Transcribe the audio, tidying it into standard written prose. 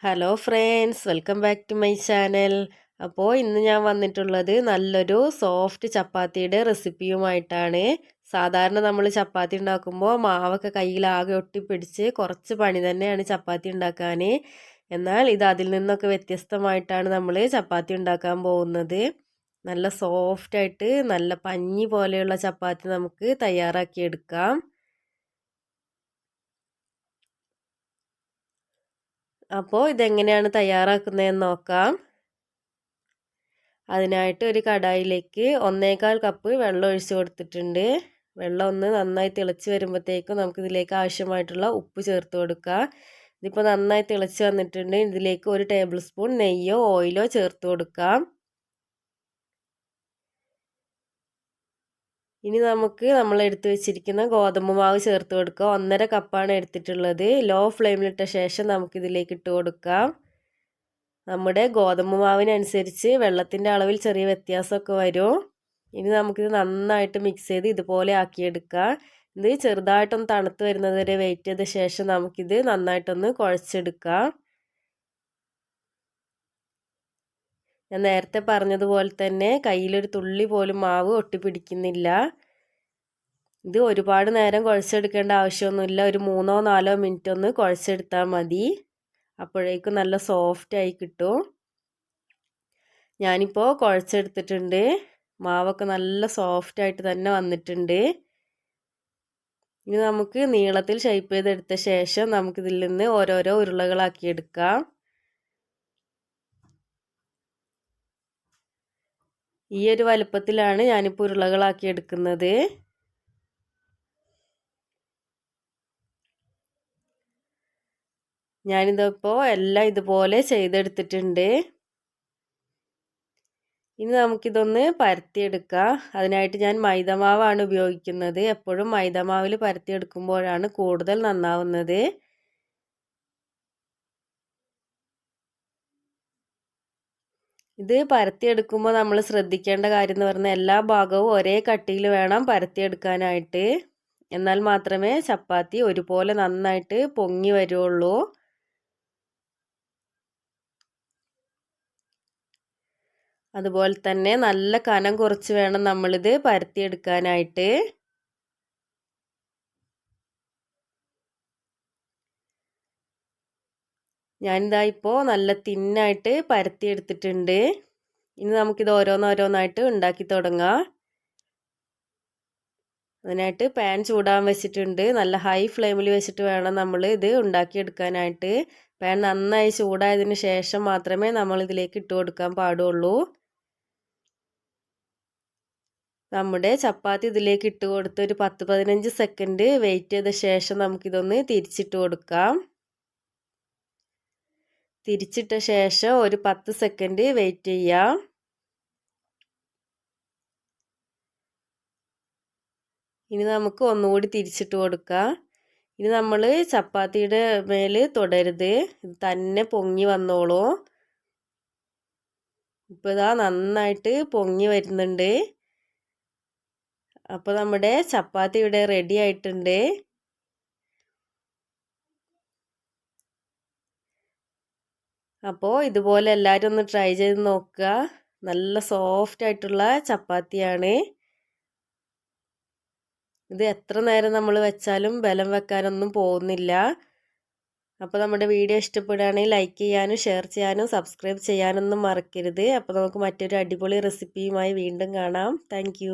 Hello friends, welcome back to my channel. അപ്പോൾ ഇന്ന് ഞാൻ വന്നിട്ടുള്ളത് നല്ലൊരു സോഫ്റ്റ് ചപ്പാത്തിയുടെ റെസിപ്പിയുമായിട്ടാണ്. സാധാരണ നമ്മൾ ചപ്പാത്തി ഉണ്ടാക്കുമ്പോൾ മാവൊക്കെ കയ്യിലാകെ ഒട്ടിപ്പിടിച്ച് കുറച്ച് പണി തന്നെയാണ് ചപ്പാത്തി ഉണ്ടാക്കാൻ. എന്നാൽ ഇത് അതിൽ നിന്നൊക്കെ വ്യത്യസ്തമായിട്ടാണ് നമ്മൾ ചപ്പാത്തി ഉണ്ടാക്കാൻ പോകുന്നത്. നല്ല സോഫ്റ്റായിട്ട് നല്ല പഞ്ഞി പോലെയുള്ള ചപ്പാത്തി നമുക്ക് തയ്യാറാക്കിയെടുക്കാം. അപ്പോൾ ഇതെങ്ങനെയാണ് തയ്യാറാക്കുന്നതെന്ന് നോക്കാം. അതിനായിട്ട് ഒരു കടായിലേക്ക് 1/4 കപ്പ് വെള്ളം ഒഴിച്ച് കൊടുത്തിട്ടുണ്ട്. വെള്ളം ഒന്ന് നന്നായി തിളച്ച് വരുമ്പോഴത്തേക്കും നമുക്കിതിലേക്ക് ആവശ്യമായിട്ടുള്ള ഉപ്പ് ചേർത്ത് കൊടുക്കാം. ഇതിപ്പോൾ നന്നായി തിളച്ച് വന്നിട്ടുണ്ട്. ഇതിലേക്ക് 1 ടേബിൾ സ്പൂൺ നെയ്യോ ഓയിലോ ചേർത്ത് കൊടുക്കാം. ഇനി നമുക്ക് നമ്മൾ എടുത്തു വെച്ചിരിക്കുന്ന ഗോതമ്പ് മാവ് ചേർത്ത് കൊടുക്കുക. 1/2 കപ്പാണ് എടുത്തിട്ടുള്ളത്. ലോ ഫ്ലെയിമിലിട്ട ശേഷം നമുക്കിതിലേക്ക് ഇട്ട് കൊടുക്കാം. നമ്മുടെ ഗോതമ്പ് മാവിനനുസരിച്ച് വെള്ളത്തിൻ്റെ അളവിൽ ചെറിയ വ്യത്യാസമൊക്കെ വരും. ഇനി നമുക്കിത് നന്നായിട്ട് മിക്സ് ചെയ്ത് ഇതുപോലെ ആക്കിയെടുക്കാം. ഇത് ചെറുതായിട്ടൊന്ന് തണുത്ത് വരുന്നത് വരെ വെയിറ്റ് ചെയ്ത ശേഷം നമുക്കിത് നന്നായിട്ടൊന്ന് കുഴച്ചെടുക്കാം. ഞാൻ നേരത്തെ പറഞ്ഞതുപോലെ തന്നെ കയ്യിലൊരു തുള്ളി പോലും മാവ് ഒട്ടിപ്പിടിക്കുന്നില്ല. ഇത് ഒരുപാട് നേരം കുഴച്ചെടുക്കേണ്ട ആവശ്യമൊന്നുമില്ല. ഒരു 3-4 മിനിറ്റ് ഒന്ന് കുഴച്ചെടുത്താൽ മതി. അപ്പോഴേക്കും നല്ല സോഫ്റ്റായി കിട്ടും. ഞാനിപ്പോൾ കുഴച്ചെടുത്തിട്ടുണ്ട്. മാവൊക്കെ നല്ല സോഫ്റ്റായിട്ട് തന്നെ വന്നിട്ടുണ്ട്. ഇനി നമുക്ക് നീളത്തിൽ ഷേപ്പ് ചെയ്തെടുത്ത ശേഷം നമുക്കിതിൽ നിന്ന് ഓരോരോ ഉരുളകളാക്കിയെടുക്കാം. ഈ ഒരു വലുപ്പത്തിലാണ് ഞാനിപ്പോൾ ഉരുളകളാക്കി എടുക്കുന്നത്. ഞാനിതിപ്പോൾ എല്ലാം ഇതുപോലെ ചെയ്തെടുത്തിട്ടുണ്ട്. ഇനി നമുക്കിതൊന്ന് പരത്തിയെടുക്കാം. അതിനായിട്ട് ഞാൻ മൈദമാവാണ് ഉപയോഗിക്കുന്നത്. എപ്പോഴും മൈദമാവിൽ പരത്തിയെടുക്കുമ്പോഴാണ് കൂടുതൽ നന്നാവുന്നത്. ഇത് പരത്തിയെടുക്കുമ്പോൾ നമ്മൾ ശ്രദ്ധിക്കേണ്ട കാര്യം എന്ന് പറഞ്ഞാൽ എല്ലാ ഭാഗവും ഒരേ കട്ടിയിൽ വേണം പരത്തിയെടുക്കാനായിട്ട്. എന്നാൽ മാത്രമേ ചപ്പാത്തി ഒരുപോലെ നന്നായിട്ട് പൊങ്ങി വരുള്ളൂ. അതുപോലെ തന്നെ നല്ല കനം കുറച്ച് വേണം നമ്മളിത് പരത്തിയെടുക്കാനായിട്ട്. ഞാനിതാ ഇപ്പോൾ നല്ല തിന്നായിട്ട് പരത്തിയെടുത്തിട്ടുണ്ട്. ഇനി നമുക്കിത് ഓരോന്നോരോന്നായിട്ട് ഉണ്ടാക്കി തുടങ്ങാം. അതിനായിട്ട് പാൻ ചൂടാൻ വെച്ചിട്ടുണ്ട്. നല്ല ഹൈ ഫ്ലെയിമിൽ വെച്ചിട്ട് വേണം നമ്മൾ ഇത് ഉണ്ടാക്കിയെടുക്കാനായിട്ട്. പാൻ നന്നായി ചൂടായതിന് ശേഷം മാത്രമേ നമ്മൾ ഇതിലേക്ക് ഇട്ട് കൊടുക്കാൻ പാടുള്ളൂ. നമ്മുടെ ചപ്പാത്തി ഇതിലേക്ക് ഇട്ട് കൊടുത്ത് ഒരു 10-15 സെക്കൻഡ് വെയിറ്റ് ചെയ്ത ശേഷം നമുക്കിതൊന്ന് തിരിച്ചിട്ട് കൊടുക്കാം. തിരിച്ചിട്ട ശേഷം ഒരു 10 സെക്കൻഡ് വെയിറ്റ് ചെയ്യാം. ഇനി നമുക്ക് ഒന്നുകൂടി തിരിച്ചിട്ട് കൊടുക്കാം. ഇനി നമ്മൾ ചപ്പാത്തിയുടെ മേൽ തൊടരുത്. ഇത് തന്നെ പൊങ്ങി വന്നോളൂ. ഇപ്പോൾ ഇതാ നന്നായിട്ട് പൊങ്ങി വരുന്നുണ്ട്. അപ്പോൾ നമ്മുടെ ചപ്പാത്തി ഇവിടെ റെഡി ആയിട്ടുണ്ട്. അപ്പോൾ ഇതുപോലെ എല്ലാവരും ഒന്ന് ട്രൈ ചെയ്ത് നോക്കുക. നല്ല സോഫ്റ്റ് ആയിട്ടുള്ള ചപ്പാത്തിയാണ്. ഇത് എത്ര നേരം നമ്മൾ വെച്ചാലും ബലം വെക്കാനൊന്നും പോകുന്നില്ല. അപ്പോൾ നമ്മുടെ വീഡിയോ ഇഷ്ടപ്പെടുകയാണെങ്കിൽ ലൈക്ക് ചെയ്യാനും ഷെയർ ചെയ്യാനും സബ്സ്ക്രൈബ് ചെയ്യാനൊന്നും മറക്കരുത്. അപ്പോൾ നമുക്ക് മറ്റൊരു അടിപൊളി റെസിപ്പിയുമായി വീണ്ടും കാണാം. താങ്ക്